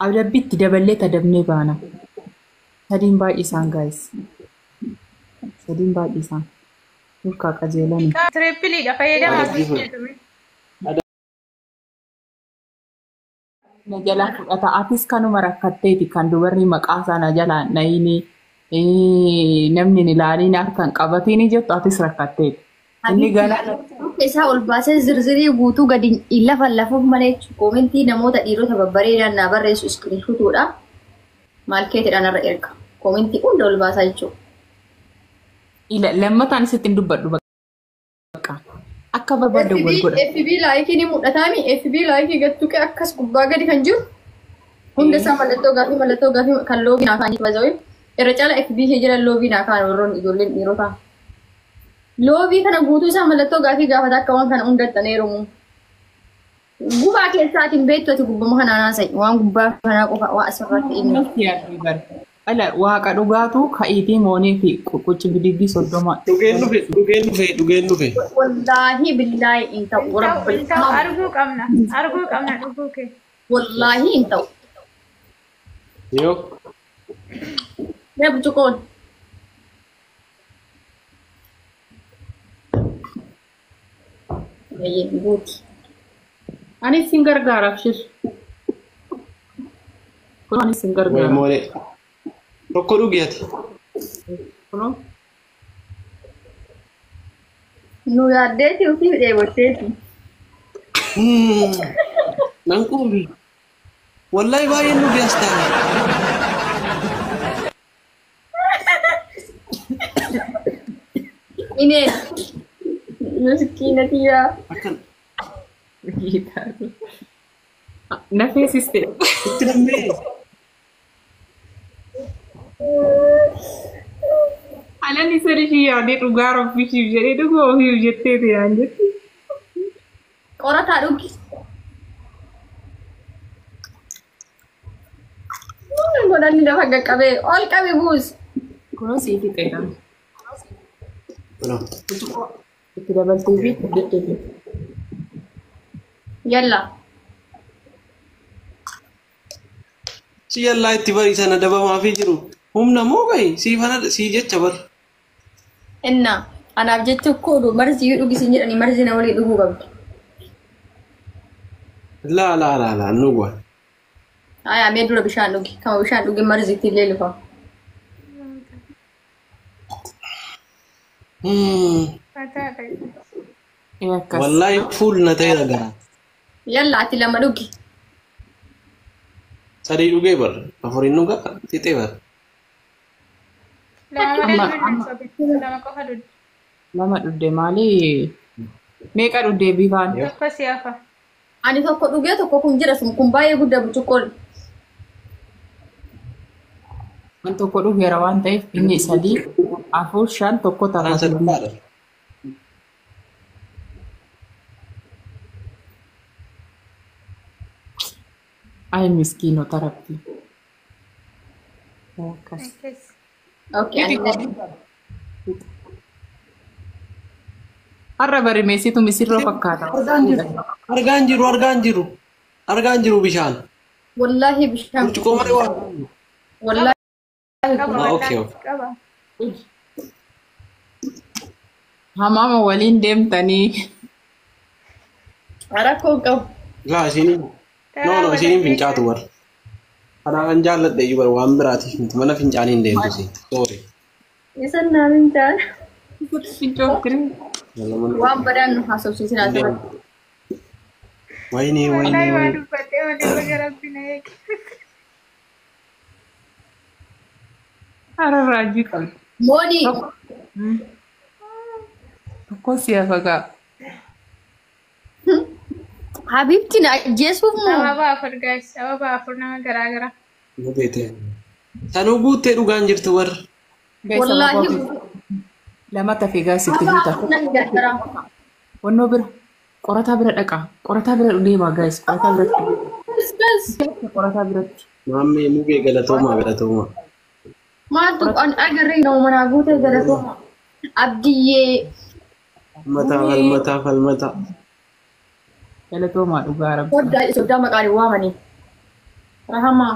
Adabbitti daballee tadabnee baana. Sadiin baay'isaan guys. Sadiin baay'isaan. Nurkaa qajeelani. Trippiliidha fayyadamaa. Na jalaa fudhata. Atis kanuma rakkatteeti kan dubarri maqaa sana jalaa nayini namni ilaaliin harkaan qabatiin jettu atis rakkatteeti. Inni gana isaa ol baasee zirzirii guutuu gadi lafa lafuuf malee koomentii namoota dhiirota babbareedaan naa barreessu iskiriinshutuudha. Maal keetidhaan irra erga. Koomentii hunda ol baasaa jechuudha. lammataan isitti hin dubbadhu bakka. Akka barbaadde wal godha. FB laayikii ni mul'ataami. FB laayikii gattuqee akkas gubbaa gadi kan jiru. Hunda isaa mallattoo gaafii kan loobii naa kaanii bazawee. Irra caala FB ishee jala loobii naa kaan warroon ijoolleen dhiirotaa. Loobii kana guutuu isaa mallattoo gaafii gaafata akka waan kana hundattaneerumu. Gubaa keessaatiin beektu ati gubbama kanaa naasa'i. Waan gubbaa kanaa qofa waa asirratti inni. Ala waaqa dhugaatu ka'iitii moonii fi qucci bidigbii 30. Dhugeen dhufe. Wallaahi billaahi hin ta'u. Arguu qabna dhuguu kee. Wallaahi hin ta'u. Yoo. Yaa butukoon. Guuti. Anis sin gargaaraaf shir. Kun anis sin gargaara. Moolee. Tokko dhugeeti. Kunoo. Nu yaaddeeti ofii dheebotteeti. Nan quufi. Wallahi baay'een nu geestaa. Ineen. Miskiinatiyaa. Akkan. Nafeesiste. Itti dammee. Alani sarishii yaadee dhugaa rabbiishiif jedhee dhuguu ofiif jetteeti yaan jetti. Qorataa dhugi. Godhanni lafa qaqqabee ol qabe buus. Kunoo sii fixeedha. Kunoo. Itti dabaltee fi deddeebi. Yalla. Si yallaa itti bariisan adabamaa fi jiru. Humna moo gahi sii jecha bar. Inna anaaf jecha koodhu marzii dhugisin jedhanii marzii na walii dhuguu qabdu. Laa nu gwa. Aya mee dura bishaan dhugi. Kama bishaan dhugi marziitti illee lufa. Wallahi fuul na ta'e nagara. Yalla ati lama dhugi. Sadii dhugee bar. Afurin dhugaa fixee bar. Lama dhudde maali? Meeqa dhudde bifaan? Tokko siyafa. Ani tokko dhugee tokko kun jira sun kun baay'ee guddaa butuqqoon. An tokko dhugeera waan ta'eef inni 3, 4, 5 tokko ta'a. Ay miskiinota rabbi. Okay, har'a bari meesitu misirroo fakkaata. Argaan jiru bishaan. Wallahi bishaan. Burcuqoo malee waan. Wallahi. Okay. Hamaama waliin deemtanii. Rakkoo qabu. Laa isiniin. No isiniin fincaatu bar. Kanaafan jaalladhe iyyuu bar waan biraatiif miti mana fincaanii hin deemtu si. Sorry. Isan naa fincaan. Fincootiri. Waan badaan nu haasofsiisin asirratti. Wayini. Hararraa hojii qabdi. Moonii. Tokko siyafa gaa. Habibti na ajjeesuuf moo? Sababa afur nama garaagara. Nu beete. Sanuu guuttee dhugaan jirtu warra. Wallahi. Lama tafee gaa sitti guuta. Wannoo bira. Qorataa bira dhaqaa. Qorataa bira deemaa gaayis. Qorataa biratti. Qorataa biratti. Maammee mugee galatooma. Maaltu agarree nama manaa guutee galatooma. Abdiyyee. Falmata. Galatoomaa dhugaa rabbi. Sodaa maqaan waamanii. Rahama.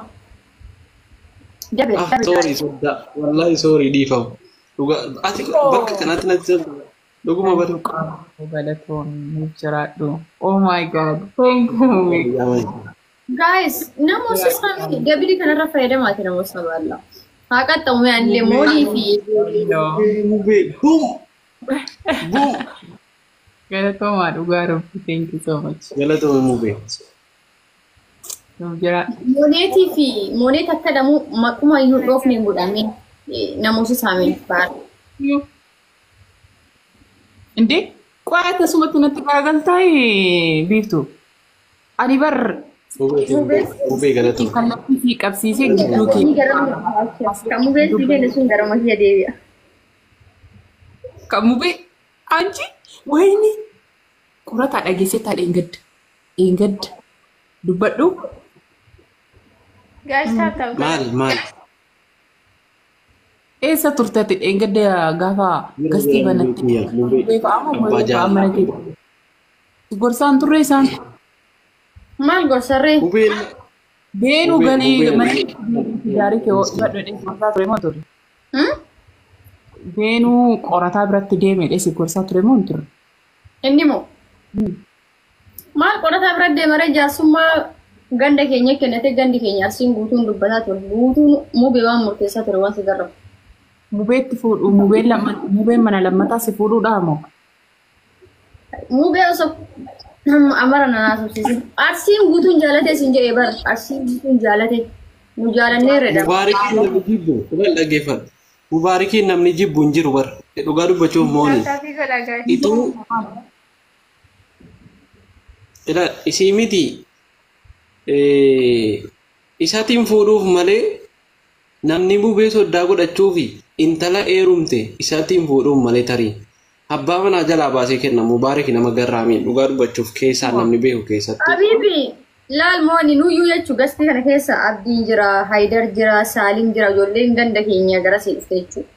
Jabe. Sorry soda. Wallahi sorry dhiifama. Dhugaa ati bakka kanatti natti jirtu. Dhuguma badu. Galatoon nuuf jiraadhu. Oh my god. Thank you. Guys, namoota isaanii gabiri kanarra fayyadamaati namoota saballaa. Haa qaxxaamuu yaadlee moolii fi. Galatoomaa dhugaa rabbi. Thank you so much. Galatooma mubee. Nuuf jiraadhu. Mooneetii fi mooneet akka dhamu maquma iyyuu dhoofne hin godhamne namoota isaanii baara. እንዴ ቆይ ተስመቱ ነጥቃገልታይ ቢፍቱ አኒ በር Mubee galatooma. ከነፊ ቀብሲሴ ግዱኪ Kamuubee siideen sun gara masii adeebi'a. ከሙቤ አንቺ ወይኒ ቁረታ ዳጌሴ ታለ እንገድ ዱበዱ Guys, tap. Maal. ኤሰ ቱርተት እንገድ ጋፋ ገስቲ በነት ጎርሳን ቱሬሳን Maal gorsarree? Mubeen ቤኑ ገሊ መኒ ዳሪ ከወ በደደ ጎርሳ ቱሬ ሞቶሪ ቤኑ ቆራታ ብረት ዴሜ ደስ ጎርሳ ቱሬ ሞንቱር Inni moo? Maal qorataa bira deemaree jaarsummaa ganda keenya kennate gandi keenya asiin guutuun dubbataa ture. Guutuun mubee waan murteessaa ture waan si garramu. ሙቤት ፉዱ ሙቤን መነ ለመታ ሲፉዱ ዳሞ Mubee osoo amara nanaa subsiise. Arsiin guutuun jaalatee siin jedhee bara. Arsiin guutuun jaalatee nu jaalannee redha. Mubaarikiin namni jibbu. Dhugaan dhaggeeffadhu. Mubaarikiin namni jibbu hin jiru bara. Dhugaa dubbachuuf mooni. Taatii godha guys. Ituu isii miti isaatiin fuudhuuf malee namni mubee soddaa godhachuu fi intala eerumte isaatiin fuudhuuf malee tarii. Abbaa manaa jalaa baasee kenna Mubaariki nama garraamiin dhugaa dubbachuuf keessaa namni beeku keessatti. Habibi laal mooni nuyyuu jechuu gastii kana keessa Abdiin jira, Haydar jira, Saaliin jira, ijoolleen ganda keenya gara sii dhufte jechuudha.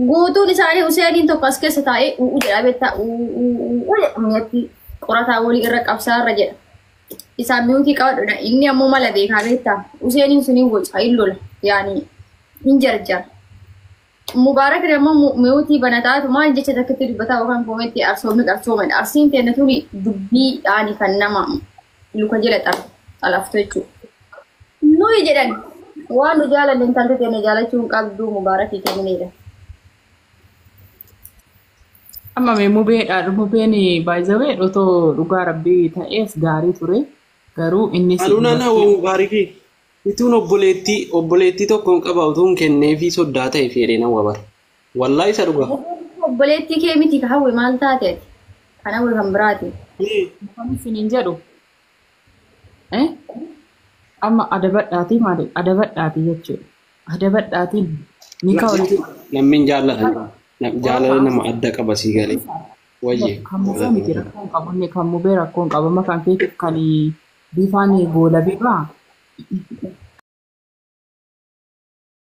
Guutuun isaanii Useeniin tokko as keessa taa'ee jedhaa beektaa jedhamneetti qorataa walii irra qabsaa irra jedha. Isaan mi'uutii qabadha. Inni ammoo mala beekaa beektaa. Useeniin suniin boca hin lola yaani hin jarjara. Mubaarak ammoo mi'uutii banataatu maal jecha takkatti dubbataa yookaan koometti arsoomni qarsoomadha. Arsiin teenya tuni dubbii dhaani kan nama luka jala xalaftu jechuudha. Nuyi jedhan waan nu jaalanne intalli teenya jaalachuun qabdu Mubaarakii kennineedha. amma me mubeen baay'ee dhotoo dhugaa rabbii ta'eef gaarii ture garuu inni Aluunaan hawwa Mubaarikii ituun obboleettii tokkoon qaba utuun kennee fi soddaa ta'e fedhee nama bara. Wallaahi isa dhugaa. Obboleettii kee miti ka hawwe maal taate kan hawwe kan biraati. kan isiniin jedhu amma adabadhaatii maali adabadhaatii jechuudha adabadhaatiin ni kawalti Lammiin jaallatan. Jaalala nama adda qaba sii galee. Wayye. kan mubee miti rakkoon qabunne kan mubee rakkoon qabama kan keetiif kan bifaan goola bibaa